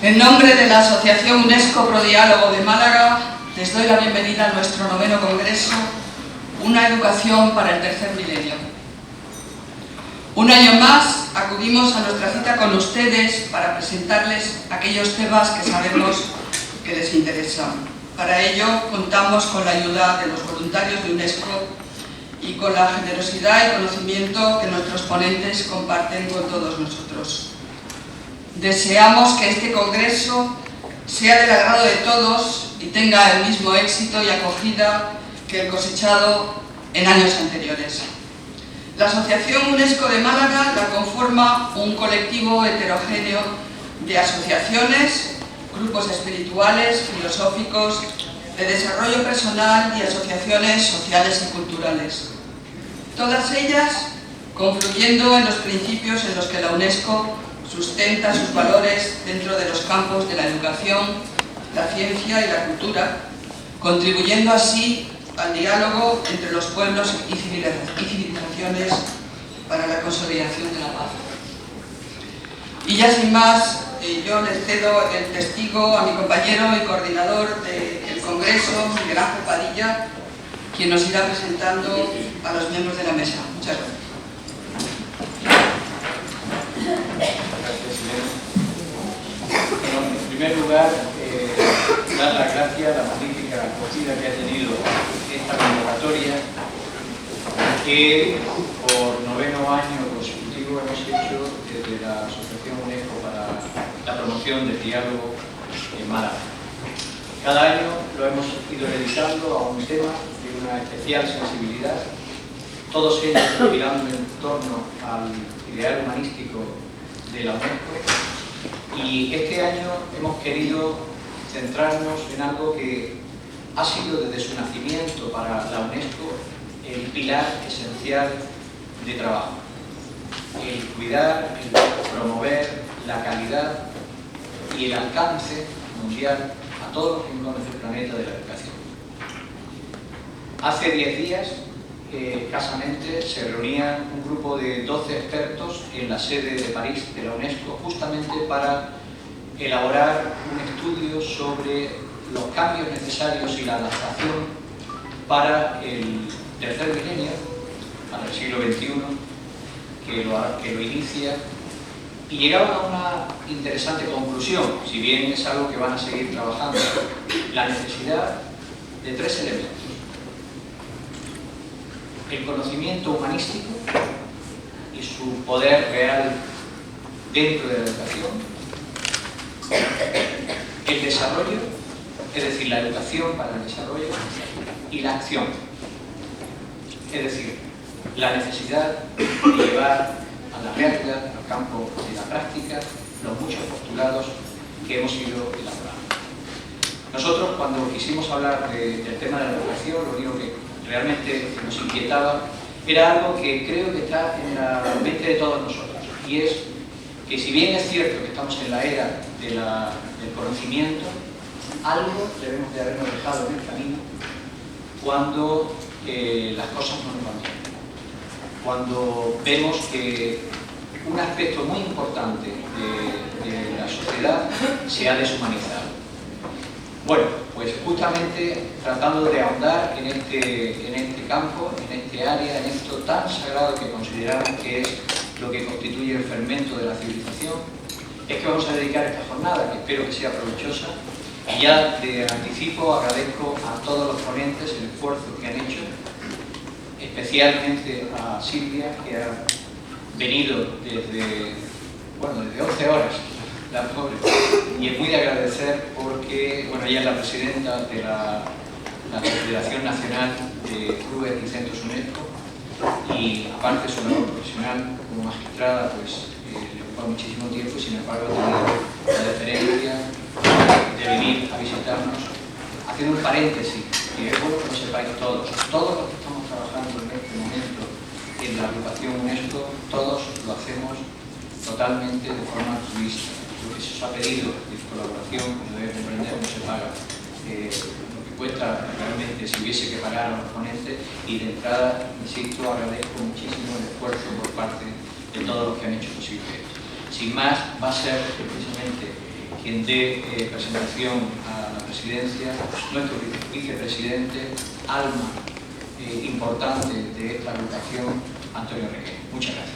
En nombre de la Asociación UNESCO Prodiálogo de Málaga, les doy la bienvenida a nuestro 9º Congreso, Una educación para el tercer milenio. Un año más acudimos a nuestra cita con ustedes para presentarles aquellos temas que sabemos que les interesan. Para ello contamos con la ayuda de los voluntarios de UNESCO y con la generosidad y conocimiento que nuestros ponentes comparten con todos nosotros. Deseamos que este Congreso sea del agrado de todos y tenga el mismo éxito y acogida que el cosechado en años anteriores. La Asociación UNESCO de Málaga la conforma un colectivo heterogéneo de asociaciones, grupos espirituales, filosóficos, de desarrollo personal y asociaciones sociales y culturales. Todas ellas confluyendo en los principios en los que la UNESCO sustenta sus valores dentro de los campos de la educación, la ciencia y la cultura, contribuyendo así al diálogo entre los pueblos y civilizaciones para la consolidación de la paz. Y ya sin más, yo les cedo el testigo a mi compañero y coordinador del Congreso, Miguel Ángel Padilla, quien nos irá presentando a los miembros de la mesa. Muchas gracias. Bueno, en primer lugar, dar las gracias a la magnífica acogida que ha tenido esta convocatoria, que por 9º año consecutivo hemos hecho desde la Asociación UNESCO para la promoción del diálogo en Málaga. Cada año lo hemos ido dedicando a un tema de una especial sensibilidad, todos ellos girando en torno al ideal humanístico de la UNESCO. Y este año hemos querido centrarnos en algo que ha sido desde su nacimiento para la UNESCO el pilar esencial de trabajo. El cuidar, el promover la calidad y el alcance mundial a todos los rincones del planeta de la educación. Hace 10 días, escasamente, se reunía un grupo de 12 expertos en la sede de París de la UNESCO justamente para elaborar un estudio sobre los cambios necesarios y la adaptación para el tercer milenio, para el siglo XXI, que lo inicia, y llegaban a una interesante conclusión, si bien es algo que van a seguir trabajando, la necesidad de 3 elementos: el conocimiento humanístico y su poder real dentro de la educación, el desarrollo, es decir, la educación para el desarrollo, y la acción, es decir, la necesidad de llevar a la realidad, al campo de la práctica, los muchos postulados que hemos ido elaborando. Nosotros, cuando quisimos hablar del tema de la educación, lo único que realmente nos inquietaba era algo que creo que está en la mente de todos nosotros, y es que, si bien es cierto que estamos en la era del conocimiento, algo debemos de habernos dejado en el camino cuando las cosas no nos van bien. Cuando vemos que un aspecto muy importante de la sociedad se ha deshumanizado. Bueno, pues justamente tratando de ahondar en este campo, en este área, en esto tan sagrado que consideramos que es lo que constituye el fermento de la civilización, es que vamos a dedicar esta jornada, que espero que sea provechosa. Y ya de anticipo agradezco a todos los ponentes el esfuerzo que han hecho, especialmente a Silvia, que ha venido desde 11 horas, la pobre, y es muy de agradecer porque, bueno, ella es la presidenta de la Federación Nacional de Clubes y Centros UNESCO, y aparte su labor profesional como magistrada, pues le ocupa muchísimo tiempo, y sin embargo ha tenido la deferencia de venir a visitarnos, haciendo un paréntesis, que es bueno que lo sepáis todos los que estamos trabajando en este momento en la agrupación UNESCO, todos lo hacemos totalmente de forma altruista. Lo que se os ha pedido de colaboración, como debe comprender, no se paga. Lo que cuesta realmente si hubiese que pagar a los ponentes, y de entrada, insisto, agradezco muchísimo el esfuerzo por parte de todos los que han hecho posible esto. Sin más, va a ser precisamente quien dé presentación a la presidencia, nuestro vicepresidente, alma importante de esta agrupación, Antonio Requena. Muchas gracias.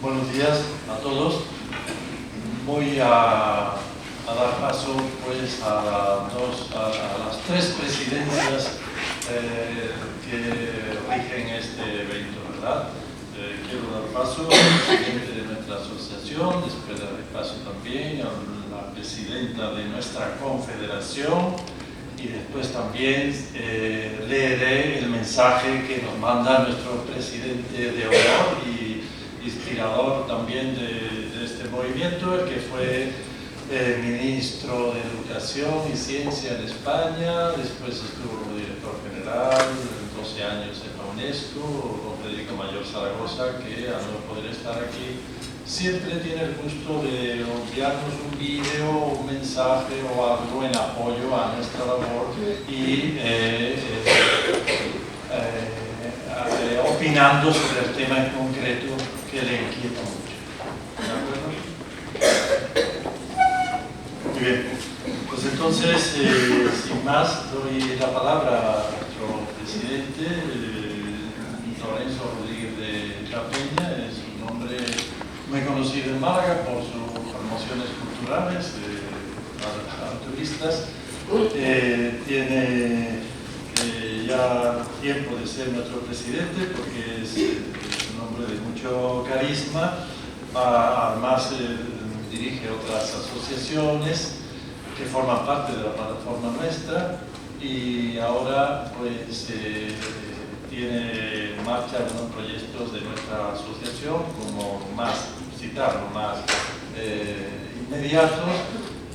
Buenos días a todos. Voy a dar paso pues a las tres presidencias que rigen este evento, ¿verdad? Quiero dar paso al presidente de nuestra asociación, después daré paso también a la presidenta de nuestra confederación y después también leeré el mensaje que nos manda nuestro presidente de honor y inspirador también de este movimiento, el que fue ministro de Educación y Ciencia en España, después estuvo como director general, 12 años en la UNESCO, don Federico Mayor Zaragoza, que al no poder estar aquí, siempre tiene el gusto de enviarnos un vídeo, un mensaje o algo en apoyo a nuestra labor y opinando sobre el tema en concreto que le inquieta mucho. ¿De acuerdo? Muy bien. Pues entonces, sin más, doy la palabra a nuestro presidente, Lorenzo Rodríguez de la Peña. Es un hombre muy conocido en Málaga por sus promociones culturales a turistas. Tiene ya tiempo de ser nuestro presidente porque es un hombre de mucho carisma, además dirige otras asociaciones que forman parte de la plataforma nuestra y ahora pues tiene en marcha algunos proyectos de nuestra asociación, como citarlo más inmediatos,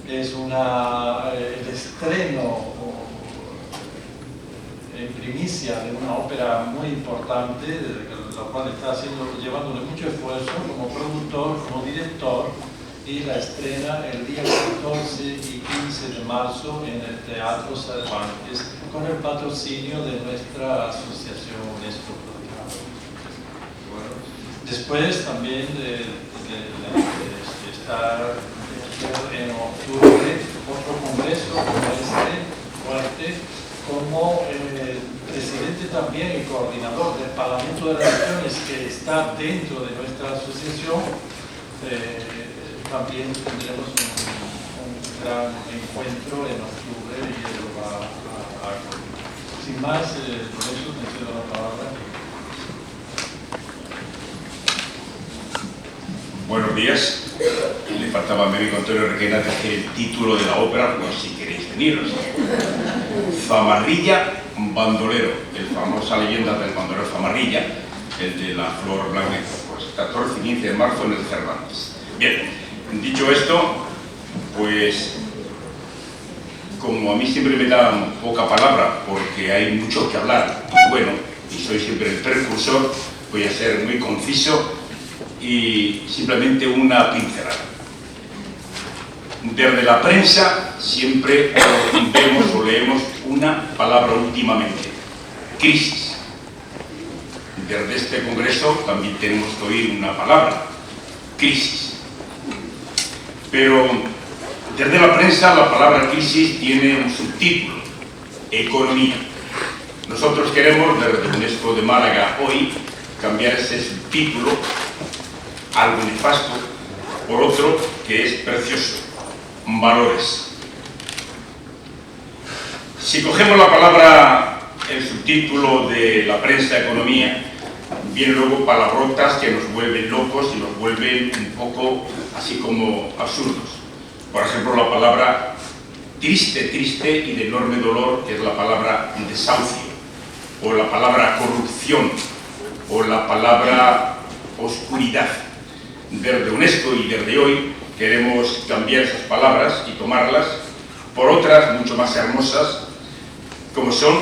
es el estreno en primicia de una ópera muy importante, la cual está llevándole mucho esfuerzo como productor, como director, y la estrena el día 14 y 15 de marzo en el Teatro Cervantes con el patrocinio de nuestra asociación UNESCO. Bueno, después también de estar en octubre otro congreso como fuerte, como presidente también y coordinador del Parlamento de las Naciones, que está dentro de nuestra asociación. También tendremos un gran encuentro en octubre y él lo va a sin más, por eso me cedo la palabra. Buenos días. Le faltaba a mi amigo Antonio Requena decir el título de la ópera, pues si queréis veniros. Zamarrilla, bandolero, la famosa leyenda del bandolero Zamarrilla, el de la flor blanca, pues 14 y 15 de marzo en el Cervantes. Bien, dicho esto, pues como a mí siempre me dan poca palabra porque hay mucho que hablar, y bueno, y soy siempre el precursor, voy a ser muy conciso y simplemente una pincelada. Desde la prensa siempre vemos o leemos una palabra últimamente: crisis. Desde este congreso también tenemos que oír una palabra: crisis. Pero desde la prensa la palabra crisis tiene un subtítulo: economía. Nosotros queremos desde UNESCO de Málaga hoy cambiar ese subtítulo, algo nefasto, por otro que es precioso: valores. Si cogemos la palabra, el subtítulo de la prensa economía, vienen luego palabrotas que nos vuelven locos y nos vuelven un poco así como absurdos. Por ejemplo, la palabra triste, triste y de enorme dolor, que es la palabra desahucio, o la palabra corrupción, o la palabra oscuridad. Desde UNESCO y desde hoy queremos cambiar esas palabras y tomarlas por otras mucho más hermosas, como son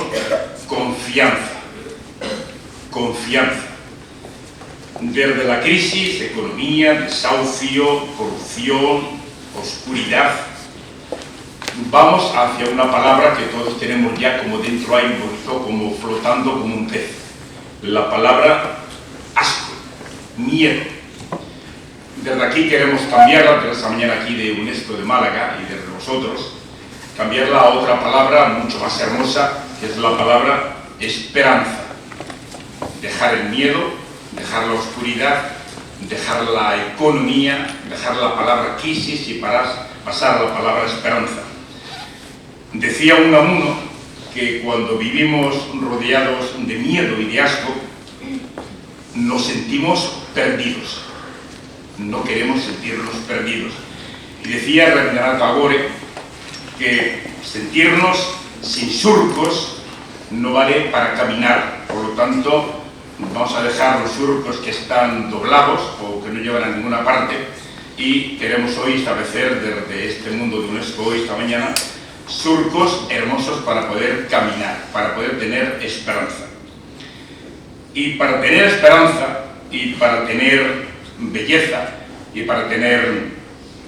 confianza. Confianza. Desde la crisis, economía, desahucio, corrupción, oscuridad, vamos hacia una palabra que todos tenemos ya como dentro hay un poquito, como flotando como un pez. La palabra asco, miedo. Desde aquí queremos cambiarla, desde esta mañana aquí de UNESCO de Málaga y desde vosotros, cambiarla a otra palabra mucho más hermosa, que es la palabra esperanza. Dejar el miedo, dejar la oscuridad, dejar la economía, dejar la palabra crisis y pasar a la palabra esperanza. Decía Unamuno que cuando vivimos rodeados de miedo y de asco, nos sentimos perdidos. No queremos sentirnos perdidos. Y decía Rabindranath Tagore que sentirnos sin surcos no vale para caminar. Por lo tanto, vamos a dejar los surcos que están doblados o que no llevan a ninguna parte y queremos hoy establecer desde este mundo de UNESCO, hoy, esta mañana, surcos hermosos para poder caminar, para poder tener esperanza. Y para tener esperanza y para tener belleza y para tener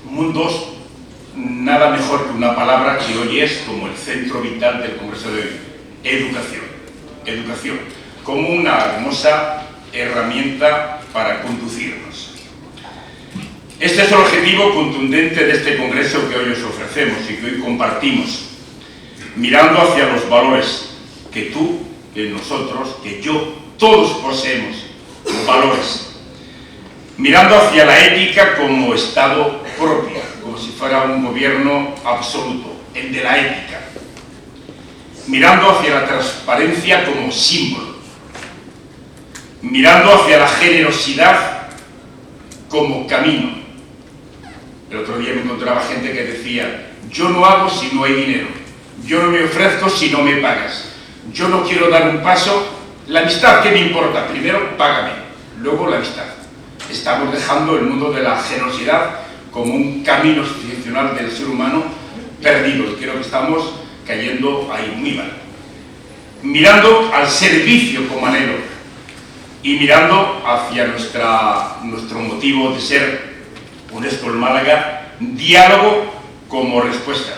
mundos, nada mejor que una palabra que hoy es como el centro vital del Congreso de hoy: educación. Educación, como una hermosa herramienta para conducirnos. Este es el objetivo contundente de este Congreso que hoy os ofrecemos y que hoy compartimos, mirando hacia los valores que tú, que nosotros, que yo, todos poseemos, valores. Mirando hacia la ética como estado propio, como si fuera un gobierno absoluto, el de la ética. Mirando hacia la transparencia como símbolo. Mirando hacia la generosidad como camino. El otro día me encontraba gente que decía: yo no hago si no hay dinero, yo no me ofrezco si no me pagas, yo no quiero dar un paso, la amistad, ¿qué me importa? Primero págame, luego la amistad. Estamos dejando el mundo de la generosidad como un camino excepcional del ser humano perdido, y creo que estamos cayendo ahí muy mal. Mirando al servicio como anhelo y mirando hacia nuestro motivo de ser UNESCO en Málaga, diálogo como respuesta.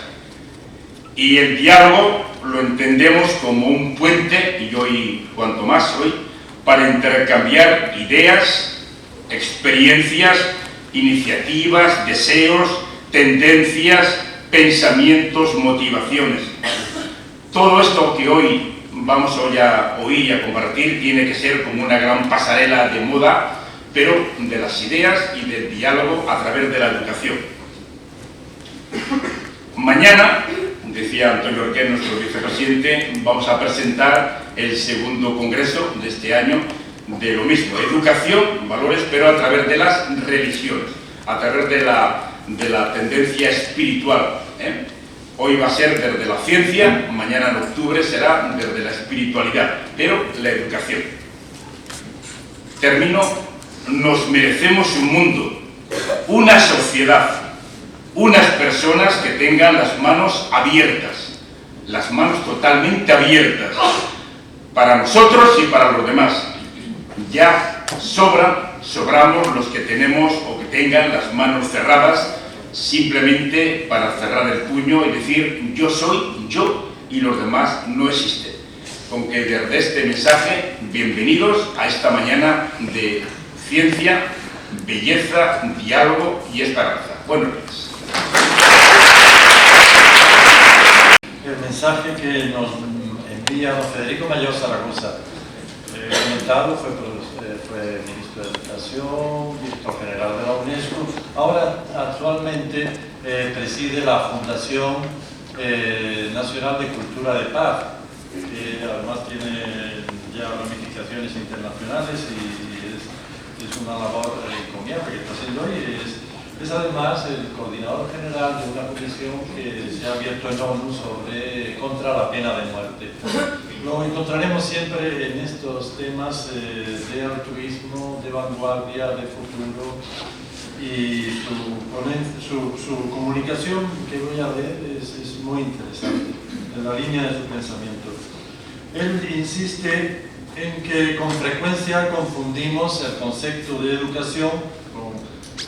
Y el diálogo lo entendemos como un puente, y hoy, cuanto más hoy, para intercambiar ideas, experiencias, iniciativas, deseos, tendencias, pensamientos, motivaciones. Todo esto que hoy vamos hoy a oír y a compartir tiene que ser como una gran pasarela de moda, pero de las ideas y del diálogo a través de la educación. Mañana, decía Antonio Orquén, nuestro vicepresidente, vamos a presentar el segundo congreso de este año de lo mismo, educación, valores, pero a través de las religiones, a través de la tendencia espiritual. Hoy va a ser desde la ciencia, mañana en octubre será desde la espiritualidad, pero la educación. Termino. Nos merecemos un mundo, una sociedad, unas personas que tengan las manos abiertas, las manos totalmente abiertas, para nosotros y para los demás. Ya sobramos los que tenemos o que tengan las manos cerradas simplemente para cerrar el puño y decir: yo soy yo y los demás no existen. Con que desde este mensaje, bienvenidos a esta mañana de ciencia, belleza, diálogo y esperanza. Buenos días. El mensaje que nos envía don Federico Mayor Zaragoza, comentado, fue ministro de Educación, director general de la UNESCO, ahora actualmente preside la Fundación Nacional de Cultura de Paz, que además tiene ya ramificaciones internacionales y es una labor encomiable que está haciendo hoy. Es además el coordinador general de una comisión que se ha abierto en ONU contra la pena de muerte. Lo encontraremos siempre en estos temas de altruismo, de vanguardia, de futuro, y su comunicación que voy a leer es muy interesante, en la línea de su pensamiento. Él insiste en que con frecuencia confundimos el concepto de educación con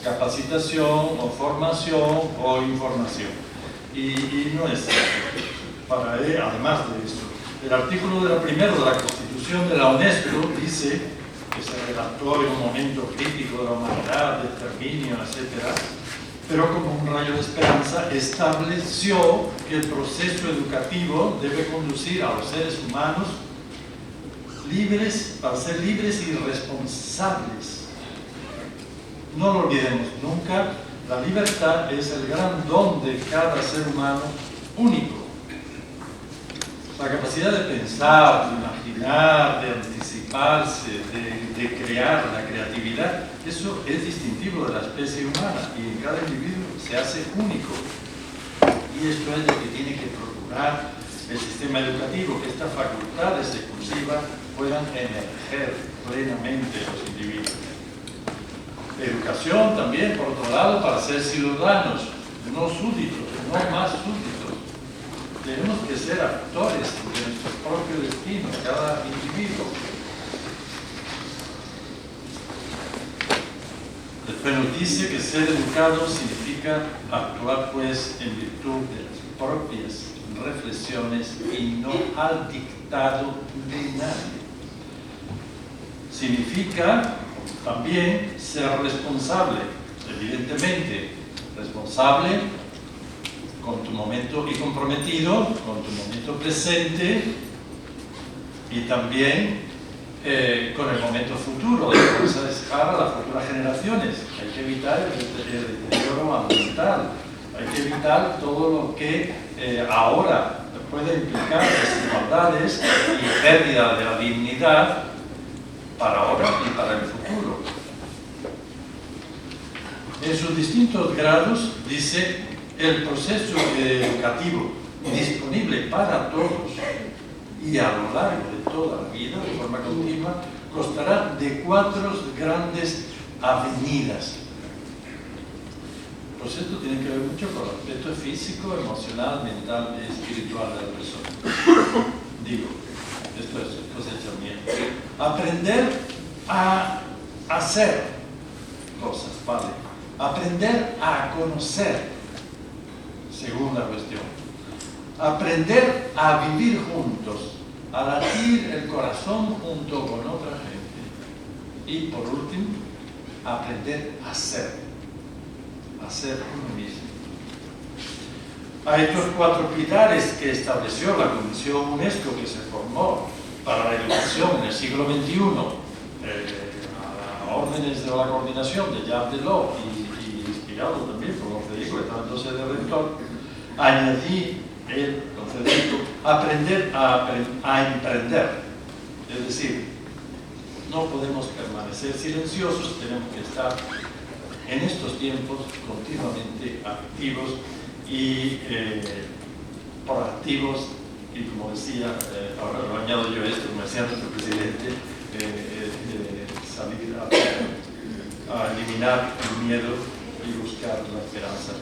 capacitación o formación o información, y no es cierto. Para él, además de esto, el artículo primero de la Constitución de la UNESCO dice que se redactó en un momento crítico de la humanidad, de exterminio, etc., pero como un rayo de esperanza estableció que el proceso educativo debe conducir a los seres humanos para ser libres y responsables. No lo olvidemos nunca, la libertad es el gran don de cada ser humano único. La capacidad de pensar, de imaginar, de anticiparse, de crear, la creatividad, eso es distintivo de la especie humana y en cada individuo se hace único. Y esto es lo que tiene que procurar el sistema educativo, que estas facultades exclusivas puedan emerger plenamente en los individuos. Educación también, por otro lado, para ser ciudadanos, no súbditos, no más súbditos. Tenemos que ser actores de nuestro propio destino, cada individuo. Después nos dice que ser educado significa actuar pues en virtud de las propias reflexiones y no al dictado de nadie. Significa también ser responsable, evidentemente, responsable con tu momento y comprometido con tu momento presente y también con el momento futuro, de cosas para las futuras generaciones. Hay que evitar el deterioro ambiental, hay que evitar todo lo que ahora puede implicar desigualdades y pérdida de la dignidad para ahora y para el futuro. En sus distintos grados dice: el proceso educativo disponible para todos y a lo largo de toda la vida, de forma continua, constará de 4 grandes avenidas. Pues esto tiene que ver mucho con el aspecto físico, emocional, mental y espiritual de la persona. Digo, esto es cosecha mía. Aprender a hacer cosas, ¿vale? Aprender a conocer, segunda cuestión. Aprender a vivir juntos, a latir el corazón junto con otra gente. Y por último, aprender a ser uno mismo. A estos 4 pilares que estableció la Comisión UNESCO, que se formó para la educación en el siglo XXI, a órdenes de la coordinación de Jacques Delors y inspirado también por don Federico, tratándose de rector, añadí don Federico, aprender a emprender. Es decir, no podemos permanecer silenciosos, tenemos que estar en estos tiempos continuamente activos y proactivos, y como decía, ahora lo añado yo esto, como decía nuestro presidente, salir a eliminar el miedo y buscar la esperanza.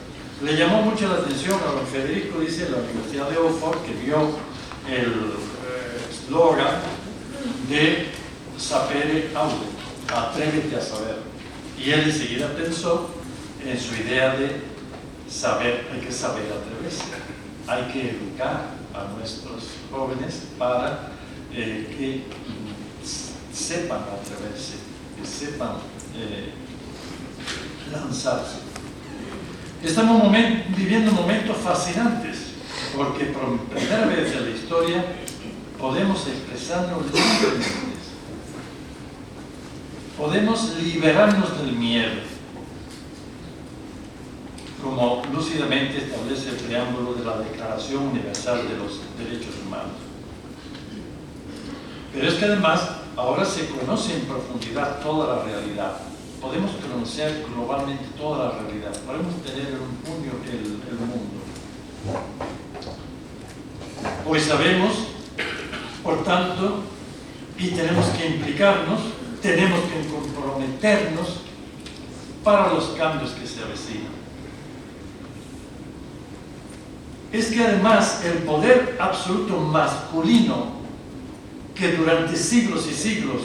Le llamó mucho la atención a don Federico, dice, la Universidad de Oxford, que vio el eslogan de Sapere Aude, atrévete a saber. Y él enseguida pensó en su idea de saber, hay que saber atreverse, hay que educar a nuestros jóvenes para que sepan atreverse, que sepan lanzarse. Estamos viviendo momentos fascinantes, porque por primera vez en la historia podemos expresarnos libremente. Podemos liberarnos del miedo, como lúcidamente establece el preámbulo de la Declaración Universal de los Derechos Humanos. Pero es que además ahora se conoce en profundidad toda la realidad. Podemos conocer globalmente toda la realidad. Podemos tener en un puño el mundo. Hoy sabemos, Por tanto, y tenemos que implicarnos, tenemos que comprometernos para los cambios que se avecinan. Es que además el poder absoluto masculino, que durante siglos y siglos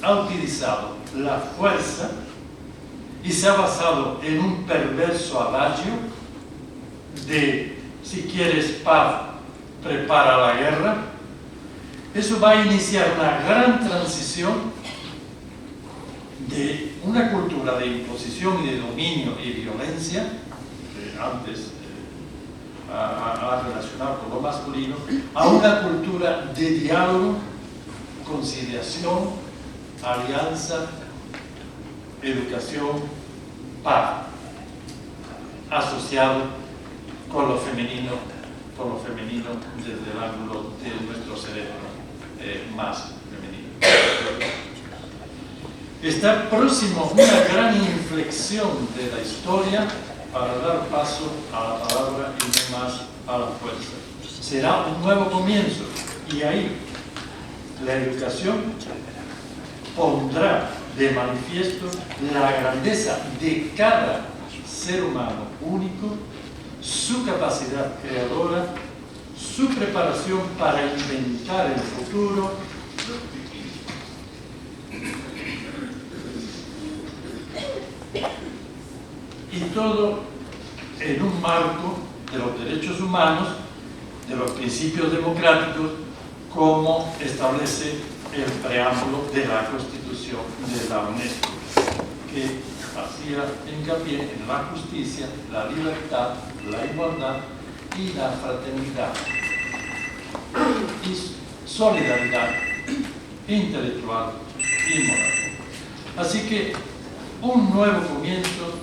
ha utilizado la fuerza y se ha basado en un perverso adagio de si quieres paz, prepara la guerra, eso va a iniciar una gran transición de una cultura de imposición y de dominio y violencia, que antes ha relacionado con lo masculino, a una cultura de diálogo, conciliación, alianza, educación, paz, asociado con lo femenino desde el ángulo de nuestro cerebro más femenino. Está próximo una gran inflexión de la historia para dar paso a la palabra y no más a la fuerza. Será un nuevo comienzo y ahí la educación pondrá de manifiesto la grandeza de cada ser humano único, su capacidad creadora, su preparación para inventar el futuro y todo en un marco de los derechos humanos, de los principios democráticos, como establece el preámbulo de la Constitución de la UNESCO, que hacía hincapié en la justicia, la libertad, la igualdad y la fraternidad y solidaridad intelectual y moral. Así que un nuevo comienzo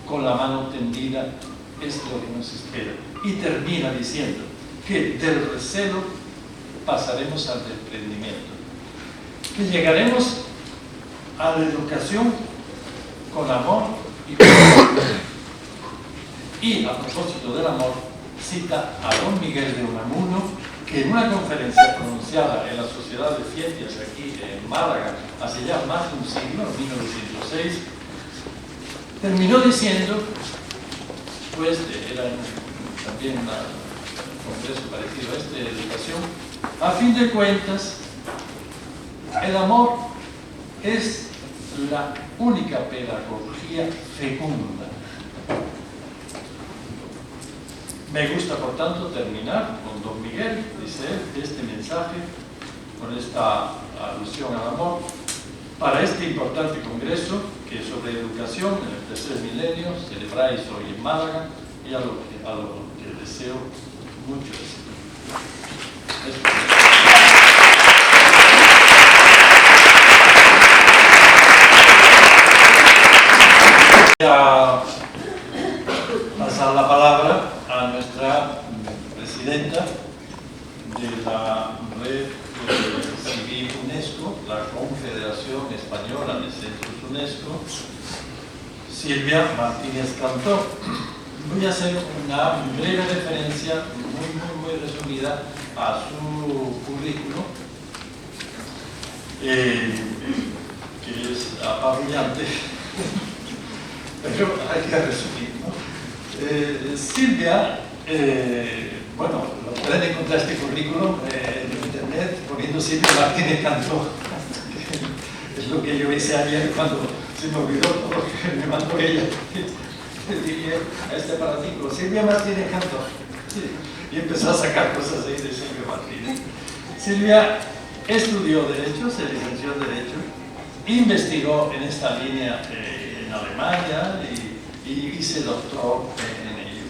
con la mano tendida es lo que nos espera. Y termina diciendo que del recelo pasaremos al desprendimiento, que llegaremos a la educación con amor y con amor. Y a propósito del amor, cita a don Miguel de Unamuno, que en una conferencia pronunciada en la Sociedad de Ciencias aquí en Málaga hace ya más de un siglo, en 1906, terminó diciendo, pues era también un congreso parecido a este de educación, a fin de cuentas, el amor es la única pedagogía fecunda. Me gusta, por tanto, terminar con don Miguel, dice él, este mensaje, con esta alusión al amor, para este importante congreso que sobre educación en el tercer milenio celebráis hoy en Málaga y a lo que deseo mucho éxito. Voy a pasar la palabra a nuestra presidenta de la red Civil UNESCO, la Confederación Española de Centros UNESCO, Silvia Martínez Cantó. Voy a hacer una breve referencia muy resumida a su currículo, que es apabullante, pero hay que resumir, ¿no? Silvia, bueno, lo pueden encontrar este currículum en internet poniendo Silvia Martínez Cantó. Es lo que yo hice ayer cuando se me olvidó todo lo que me mandó ella. Dije a este paradigma, Silvia Martínez Cantó. Sí. Y empezó a sacar cosas ahí de Silvia Martínez. Silvia estudió Derecho, se licenció en Derecho, investigó en esta línea en Alemania y se doctoró en ello.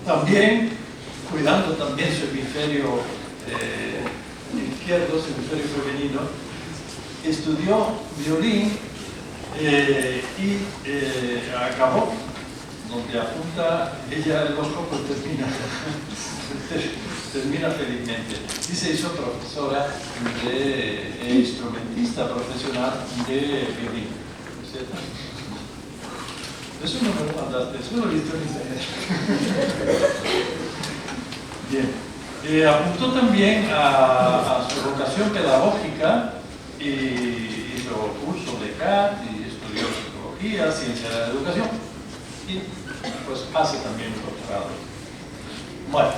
También, cuidando también su hemisferio izquierdo, su hemisferio femenino, estudió violín y acabó, donde apunta ella el ojo, pues termina felizmente. Y se hizo profesora instrumentista profesional de violín, ¿cierto? Eso no me lo mandaste, eso lo he visto en internet. Bien. Apuntó también a su vocación pedagógica y hizo curso de CAT y estudió psicología, ciencia de la educación y pues hace también un doctorado. Bueno.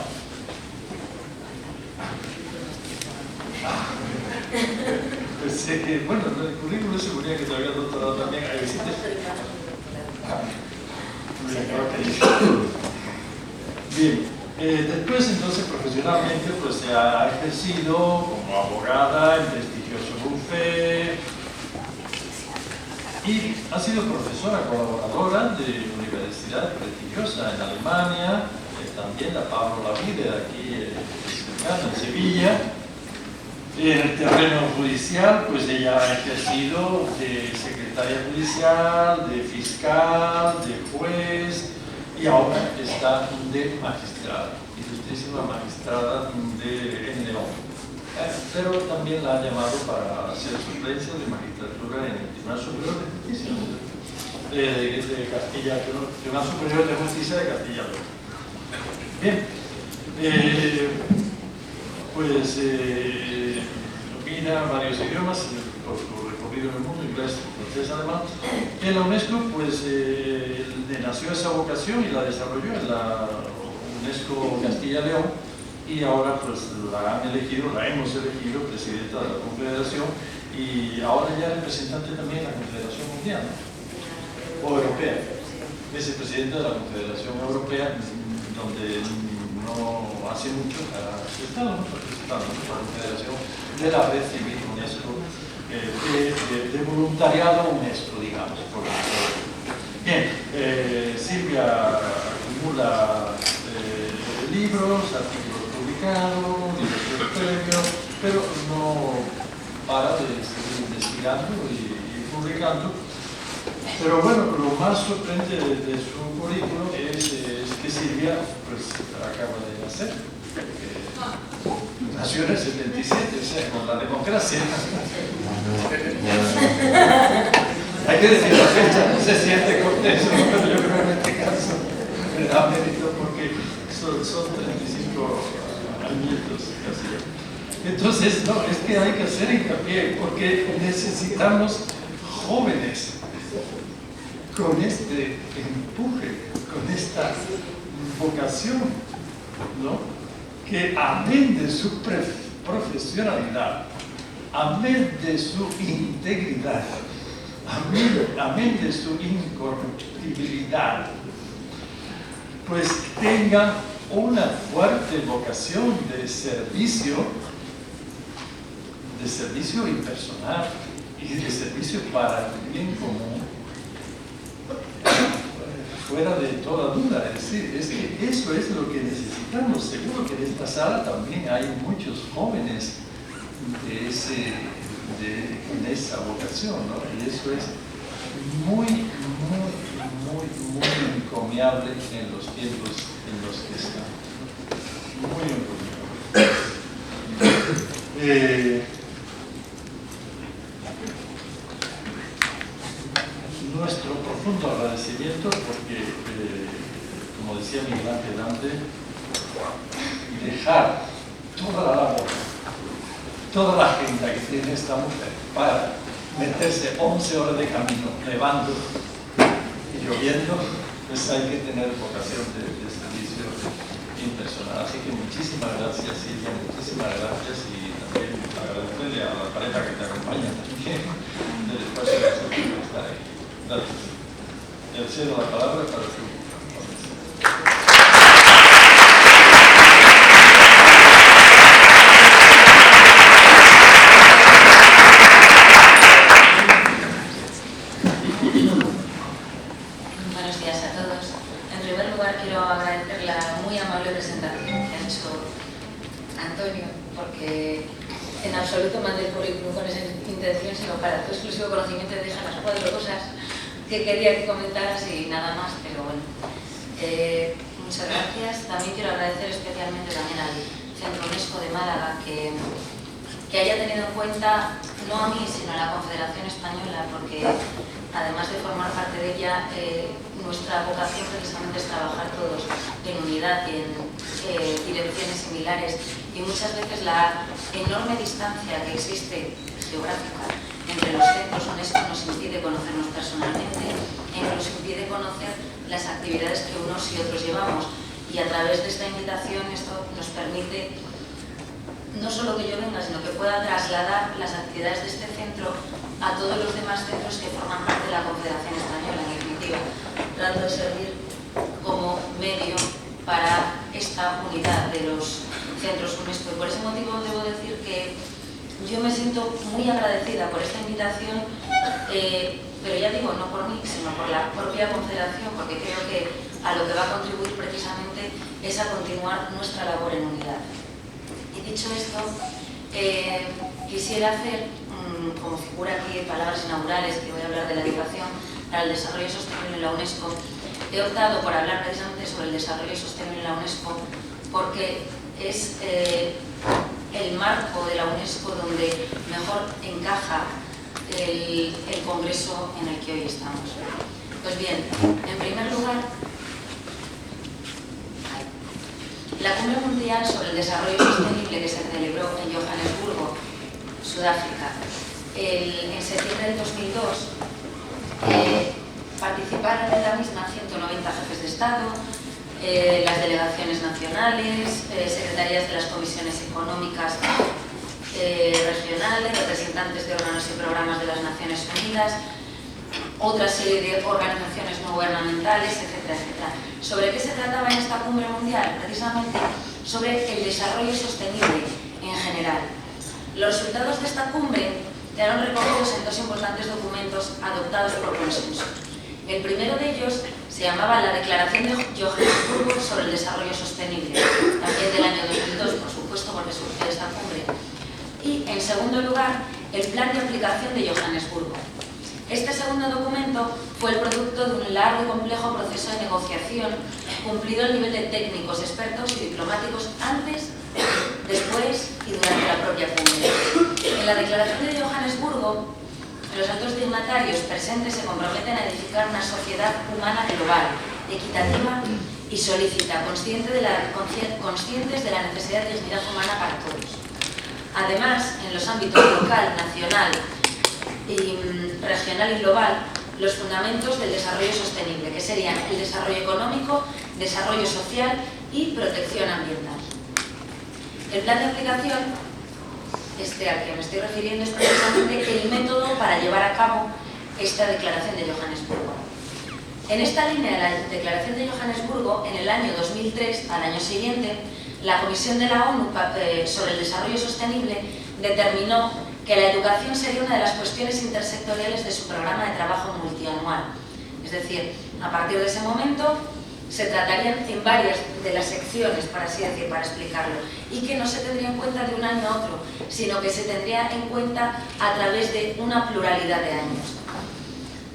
Pensé que, bueno, en el currículum se ponía que todavía doctorado también. ¿Hay visitas? Bien. Después, entonces, profesionalmente, pues se ha ejercido como abogada en prestigioso bufete y ha sido profesora colaboradora de universidad prestigiosa en Alemania, también la Pablo Lavide, aquí en Sevilla. En el terreno judicial, pues ella ha ejercido de secretaria judicial, de fiscal, de juez y ahora está de magistrada, ilustrísima magistrada en León. Pero también la ha llamado para hacer suplencia de magistratura en el Tribunal Superior de Justicia de Castilla, Tribunal Superior de Justicia de Castilla y León. Bien. Pues domina varios idiomas por su recorrido en el mundo, inglés, francés, alemán. En la UNESCO pues nació esa vocación y la desarrolló en la UNESCO Castilla y León y ahora pues la hemos elegido presidenta de la Confederación y ahora ya representante también de la Confederación Mundial, ¿no? O Europea. Vicepresidenta de la Confederación Europea, donde no hace mucho ha estado participando en la Confederación de la Red Civil UNESCO, de voluntariado UNESCO, digamos. Bien, Silvia acumula libros, artículos publicados, diversos premios, pero no para de seguir investigando y publicando. Pero bueno, lo más sorprendente de su currículo es que Silvia pues, acaba de nacer. Nació en el 77, o sea, con la democracia. Hay que decir la fecha, no se siente cortés, pero yo creo que en este caso me da mérito porque son 35 añitos casi. Entonces, no, es que hay que hacer hincapié porque necesitamos jóvenes con este empuje, con esta vocación, ¿no? Que amén de su profesionalidad, amén de su integridad, amén de su incorruptibilidad, pues tengan una fuerte vocación de servicio impersonal y de servicio para el bien común, fuera de toda duda. Es decir, es que eso es lo que necesitamos. Seguro que en esta sala también hay muchos jóvenes con esa vocación, ¿no? Y eso es muy encomiable en los tiempos en los que estamos. Muy encomiable. Nuestro profundo agradecimiento porque, como decía Miguel Ángel Dante, dejar toda la labor, toda la agenda que tiene esta mujer para meterse 11 horas de camino, nevando y lloviendo, pues hay que tener vocación de servicio impersonal. Así que muchísimas gracias, Silvia, muchísimas gracias y también agradecerle a la pareja que te acompaña también del espacio de estar aquí. Gracias. Le cedo la palabra para su Buenos días a todos. En primer lugar, quiero agradecer la muy amable presentación que ha hecho Antonio, porque en absoluto mandé el currículum con esa intención, sino para tu exclusivo conocimiento de dejar las 4 cosas que quería que comentaras y nada más, pero bueno. Muchas gracias. También quiero agradecer especialmente también al Centro UNESCO de Málaga que haya tenido en cuenta no a mí, sino a la Confederación Española, porque además de formar parte de ella, nuestra vocación precisamente es trabajar todos en unidad y en direcciones similares, y muchas veces la enorme distancia que existe geográfica entre los centros UNESCO nos impide conocernos personalmente e nos impide conocer las actividades que unos y otros llevamos, y a través de esta invitación esto nos permite no solo que yo venga, sino que pueda trasladar las actividades de este centro a todos los demás centros que forman parte de la Confederación Española, en definitiva, tratando de servir como medio para esta unidad de los centros UNESCO. Y por ese motivo debo decir que yo me siento muy agradecida por esta invitación, pero ya digo, no por mí, sino por la propia Confederación, porque creo que a lo que va a contribuir precisamente es a continuar nuestra labor en unidad. Y dicho esto, quisiera hacer, como figura aquí, palabras inaugurales, que voy a hablar de la educación para el desarrollo sostenible en la UNESCO. He optado por hablar precisamente sobre el desarrollo sostenible en la UNESCO porque es el marco de la UNESCO donde mejor encaja el congreso en el que hoy estamos. Pues bien, en primer lugar, la Cumbre Mundial sobre el Desarrollo Sostenible que se celebró en Johannesburgo, Sudáfrica, en septiembre del 2002, participaron en la misma 190 jefes de Estado, las delegaciones nacionales, secretarías de las comisiones económicas regionales, representantes de órganos y programas de las Naciones Unidas, otra serie de organizaciones no gubernamentales, etcétera, etcétera. ¿Sobre qué se trataba en esta cumbre mundial? Precisamente sobre el desarrollo sostenible en general. Los resultados de esta cumbre quedaron recogidos en dos importantes documentos adoptados por consenso. El primero de ellos se llamaba la Declaración de Johannesburgo sobre el Desarrollo Sostenible, también del año 2002, por supuesto, porque surgió esta cumbre. Y, en segundo lugar, el Plan de Aplicación de Johannesburgo. Este segundo documento fue el producto de un largo y complejo proceso de negociación, cumplido al nivel de técnicos, expertos y diplomáticos antes, después y durante la propia cumbre. En la Declaración de Johannesburgo, los altos dignatarios presentes se comprometen a edificar una sociedad humana global, equitativa y solícita, conscientes de la necesidad de dignidad humana para todos. Además, en los ámbitos local, nacional, regional y global, los fundamentos del desarrollo sostenible, que serían el desarrollo económico, desarrollo social y protección ambiental. El plan de aplicación, al que me estoy refiriendo, es precisamente el método para llevar a cabo esta declaración de Johannesburgo. En esta línea de la declaración de Johannesburgo, en el año 2003, al año siguiente, la Comisión de la ONU sobre el Desarrollo Sostenible determinó que la educación sería una de las cuestiones intersectoriales de su programa de trabajo multianual. Es decir, a partir de ese momento se tratarían en varias de las secciones, para así decir, para explicarlo, y que no se tendría en cuenta de un año a otro, sino que se tendría en cuenta a través de una pluralidad de años.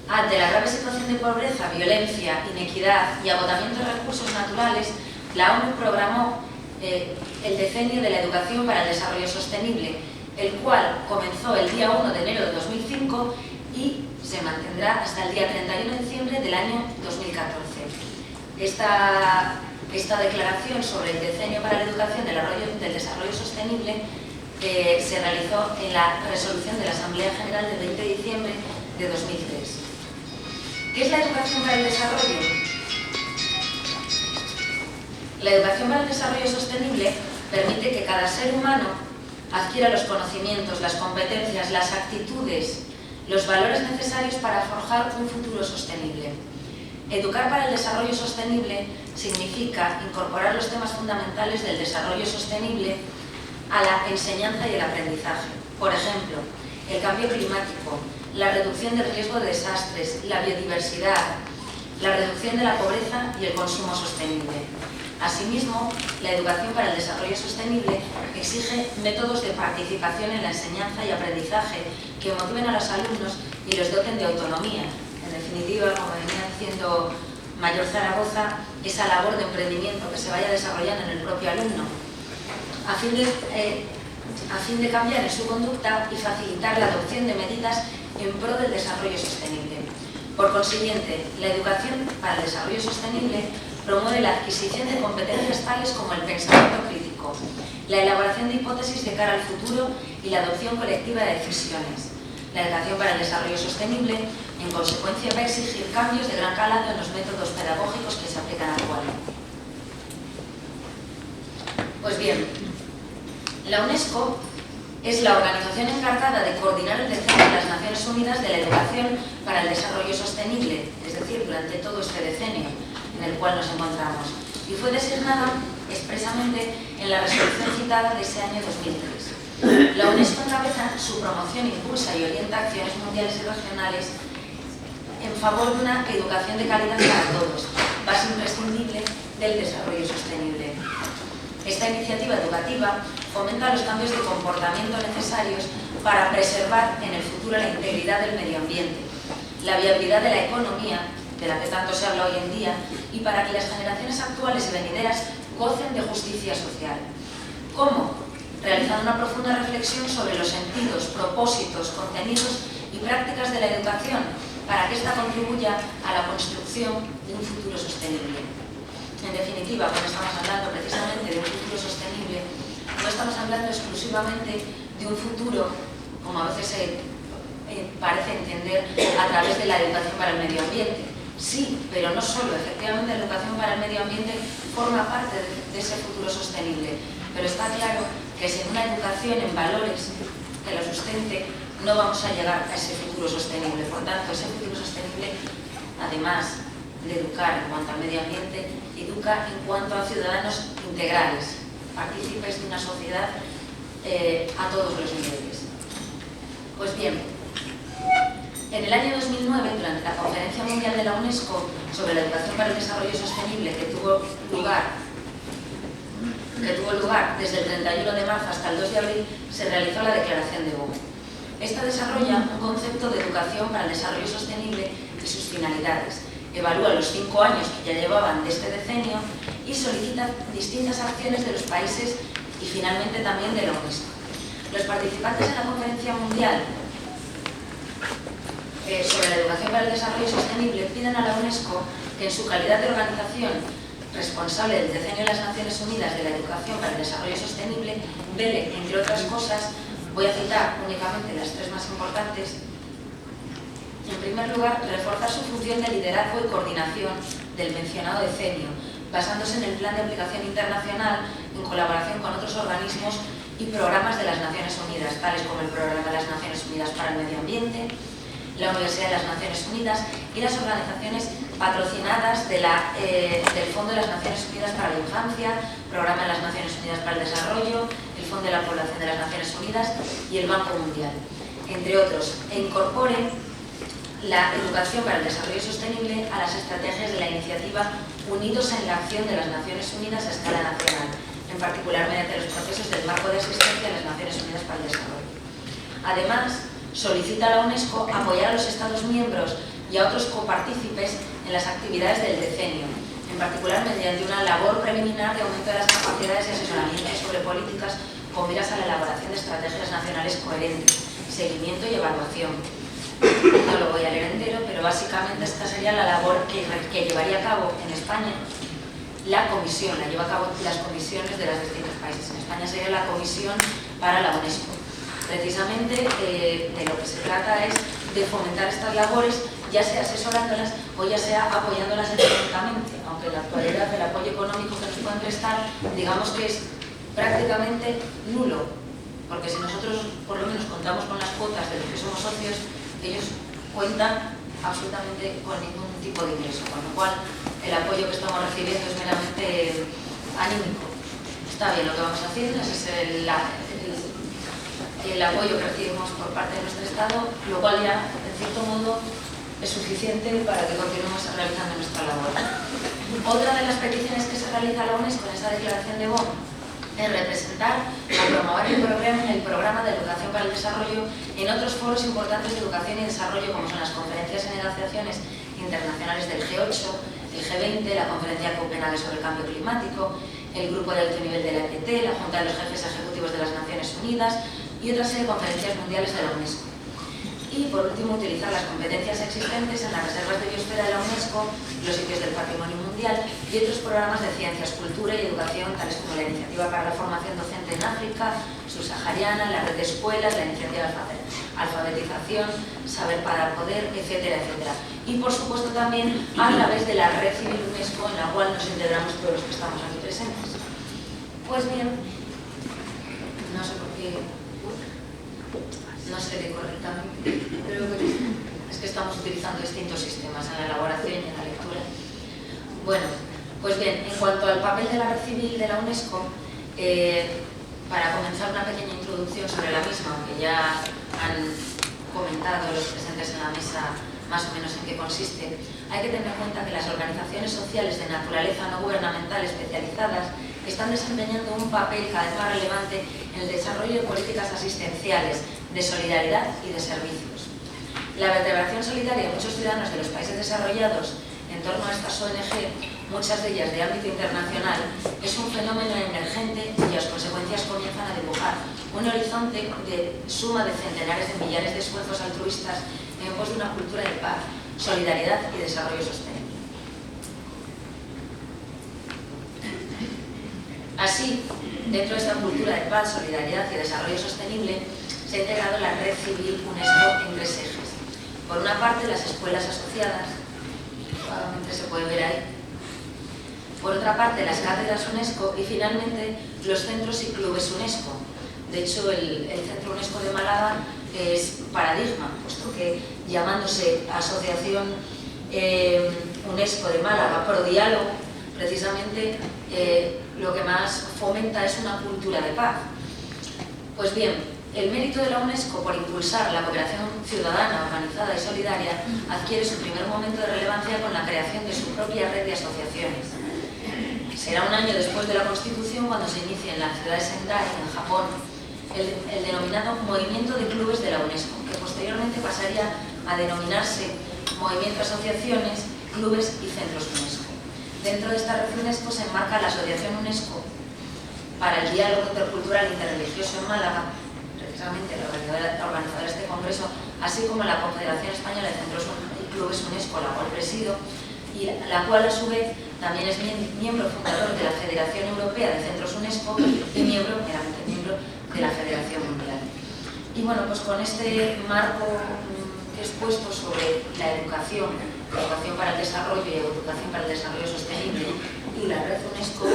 Ante la grave situación de pobreza, violencia, inequidad y agotamiento de recursos naturales, la ONU programó el decenio de la educación para el desarrollo sostenible, el cual comenzó el día 1 de enero de 2005 y se mantendrá hasta el día 31 de diciembre del año 2014. Esta declaración sobre el decenio para la educación del desarrollo sostenible se realizó en la resolución de la Asamblea General del 20 de diciembre de 2003. ¿Qué es la educación para el desarrollo? La educación para el desarrollo sostenible permite que cada ser humano adquiera los conocimientos, las competencias, las actitudes, los valores necesarios para forjar un futuro sostenible. Educar para el desarrollo sostenible significa incorporar los temas fundamentales del desarrollo sostenible a la enseñanza y el aprendizaje. Por ejemplo, el cambio climático, la reducción del riesgo de desastres, la biodiversidad, la reducción de la pobreza y el consumo sostenible. Asimismo, la educación para el desarrollo sostenible exige métodos de participación en la enseñanza y aprendizaje que motiven a los alumnos y los doten de autonomía. En definitiva, como venía diciendo Mayor Zaragoza, esa labor de emprendimiento que se vaya desarrollando en el propio alumno, a fin de a fin de cambiar en su conducta y facilitar la adopción de medidas en pro del desarrollo sostenible. Por consiguiente, la educación para el desarrollo sostenible promueve la adquisición de competencias tales como el pensamiento crítico, la elaboración de hipótesis de cara al futuro y la adopción colectiva de decisiones. La educación para el desarrollo sostenible, en consecuencia, va a exigir cambios de gran calado en los métodos pedagógicos que se aplican actualmente. Pues bien, la UNESCO es la organización encargada de coordinar el decenio de las Naciones Unidas de la educación para el desarrollo sostenible, es decir, durante todo este decenio en el cual nos encontramos, y fue designada expresamente en la resolución citada de ese año 2003. La UNESCO encabeza su promoción, impulsa y orienta acciones mundiales y regionales en favor de una educación de calidad para todos, base imprescindible del desarrollo sostenible. Esta iniciativa educativa fomenta los cambios de comportamiento necesarios para preservar en el futuro la integridad del medio ambiente, la viabilidad de la economía, de la que tanto se habla hoy en día, y para que las generaciones actuales y venideras gocen de justicia social. ¿Cómo? Realizando una profunda reflexión sobre los sentidos, propósitos, contenidos y prácticas de la educación para que ésta contribuya a la construcción de un futuro sostenible. En definitiva, cuando estamos hablando precisamente de un futuro sostenible, no estamos hablando exclusivamente de un futuro, como a veces se parece entender, a través de la educación para el medio ambiente. Sí, pero no solo. Efectivamente, la educación para el medio ambiente forma parte de ese futuro sostenible, pero está claro que sin una educación en valores que la sustente, no vamos a llegar a ese futuro sostenible. Por tanto, ese futuro sostenible, además de educar en cuanto al medio ambiente, educa en cuanto a ciudadanos integrales, partícipes de una sociedad a todos los niveles. Pues bien, en el año 2009, durante la Conferencia Mundial de la UNESCO sobre la educación para el desarrollo sostenible, que tuvo lugar desde el 31 de marzo hasta el 2 de abril, se realizó la Declaración de Bonn. Esta desarrolla un concepto de educación para el desarrollo sostenible y sus finalidades. Evalúa los 5 años que ya llevaban de este decenio y solicita distintas acciones de los países y finalmente también de la UNESCO. Los participantes en la Conferencia Mundial sobre la educación para el desarrollo sostenible piden a la UNESCO que en su calidad de organización responsable del decenio de las Naciones Unidas de la educación para el desarrollo sostenible vele, entre otras cosas, voy a citar únicamente las 3 más importantes. En primer lugar, reforzar su función de liderazgo y coordinación del mencionado decenio, basándose en el Plan de Aplicación Internacional en colaboración con otros organismos y programas de las Naciones Unidas, tales como el Programa de las Naciones Unidas para el Medio Ambiente, la Universidad de las Naciones Unidas y las organizaciones patrocinadas del Fondo de las Naciones Unidas para la Infancia, Programa de las Naciones Unidas para el Desarrollo, el Fondo de la Población de las Naciones Unidas y el Banco Mundial, entre otros, e incorpore la educación para el desarrollo sostenible a las estrategias de la iniciativa Unidos en la Acción de las Naciones Unidas a escala nacional, en particular mediante los procesos del marco de asistencia de las Naciones Unidas para el Desarrollo. Además, solicita a la UNESCO apoyar a los Estados miembros y a otros copartícipes en las actividades del decenio, en particular mediante una labor preliminar de aumento de las capacidades y asesoramiento sobre políticas con miras a la elaboración de estrategias nacionales coherentes, seguimiento y evaluación. No lo voy a leer entero, pero básicamente esta sería la labor que llevaría a cabo en España la comisión, la lleva a cabo las comisiones de los distintos países. En España sería la comisión para la UNESCO. Precisamente de lo que se trata es de fomentar estas labores, ya sea asesorándolas o ya sea apoyándolas económicamente, aunque en la actualidad el apoyo económico que nos pueden prestar, digamos que es prácticamente nulo, porque si nosotros por lo menos contamos con las cuotas de los que somos socios, ellos cuentan absolutamente con ningún tipo de ingreso, con lo cual el apoyo que estamos recibiendo es meramente anímico. Está bien lo que vamos haciendo, ese es el apoyo que recibimos por parte de nuestro Estado, lo cual ya, en cierto modo, es suficiente para que continuemos realizando nuestra labor. Otra de las peticiones que se realiza a la UNESCO en esta declaración de Bonn es representar o promover el programa de educación para el desarrollo en otros foros importantes de educación y desarrollo, como son las conferencias y negociaciones internacionales del G8, el G20, la Conferencia de Copenhague sobre el Cambio Climático, el Grupo de Alto Nivel de la EPT, la Junta de los Jefes Ejecutivos de las Naciones Unidas y otra serie de conferencias mundiales de la UNESCO. Y, por último, utilizar las competencias existentes en las reservas de biosfera de la UNESCO, los sitios del patrimonio mundial y otros programas de ciencias, cultura y educación, tales como la Iniciativa para la Formación Docente en África, Subsahariana, la Red de Escuelas, la Iniciativa de Alfabetización, Saber para Poder, etcétera, etcétera. Y, por supuesto, también a través de la Red Civil UNESCO, en la cual nos integramos todos los que estamos aquí presentes. Pues bien, no sé por qué... No se ve correctamente, pero es que estamos utilizando distintos sistemas en la elaboración y en la lectura. Bueno, pues bien, en cuanto al papel de la Red Civil de la UNESCO, para comenzar una pequeña introducción sobre la misma, aunque ya han comentado los presentes en la mesa más o menos en qué consiste, hay que tener en cuenta que las organizaciones sociales de naturaleza no gubernamental especializadas están desempeñando un papel cada vez más relevante en el desarrollo de políticas asistenciales, de solidaridad y de servicios. La vertebración solidaria de muchos ciudadanos de los países desarrollados en torno a estas ONG, muchas de ellas de ámbito internacional, es un fenómeno emergente cuyas consecuencias comienzan a dibujar un horizonte de suma de centenares de millares de esfuerzos altruistas en pos de una cultura de paz, solidaridad y desarrollo sostenible. Así, dentro de esta cultura de paz, solidaridad y desarrollo sostenible, se ha integrado la Red Civil UNESCO en tres ejes. Por una parte, las escuelas asociadas, probablemente se puede ver ahí. Por otra parte, las cátedras UNESCO y finalmente los centros y clubes UNESCO. De hecho, el Centro UNESCO de Málaga es paradigma, puesto que llamándose Asociación UNESCO de Málaga Pro Diálogo, precisamente lo que más fomenta es una cultura de paz. Pues bien, el mérito de la UNESCO por impulsar la cooperación ciudadana, organizada y solidaria adquiere su primer momento de relevancia con la creación de su propia red de asociaciones. Será un año después de la Constitución cuando se inicia en la ciudad de Sendai, en Japón, el denominado Movimiento de Clubes de la UNESCO, que posteriormente pasaría a denominarse Movimiento de Asociaciones, Clubes y Centros UNESCO. Dentro de esta red UNESCO se enmarca la Asociación UNESCO para el Diálogo Intercultural e Interreligioso en Málaga, precisamente la organizadora de este congreso, así como la Confederación Española de Centros y Clubes UNESCO, la cual presido, y la cual a su vez también es miembro fundador de la Federación Europea de Centros UNESCO y meramente miembro de la Federación Mundial. Y bueno, pues con este marco que he expuesto sobre la educación para el desarrollo y educación para el desarrollo sostenible y la red UNESCO,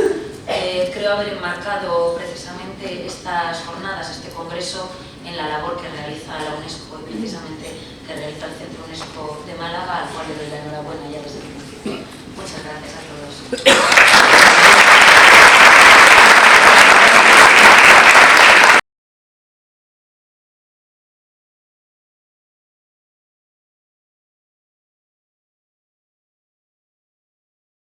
creo haber enmarcado precisamente estas jornadas, este congreso, en la labor que realiza la UNESCO y precisamente que realiza el Centro UNESCO de Málaga, al cual le doy la enhorabuena ya desde el principio. Muchas gracias a todos.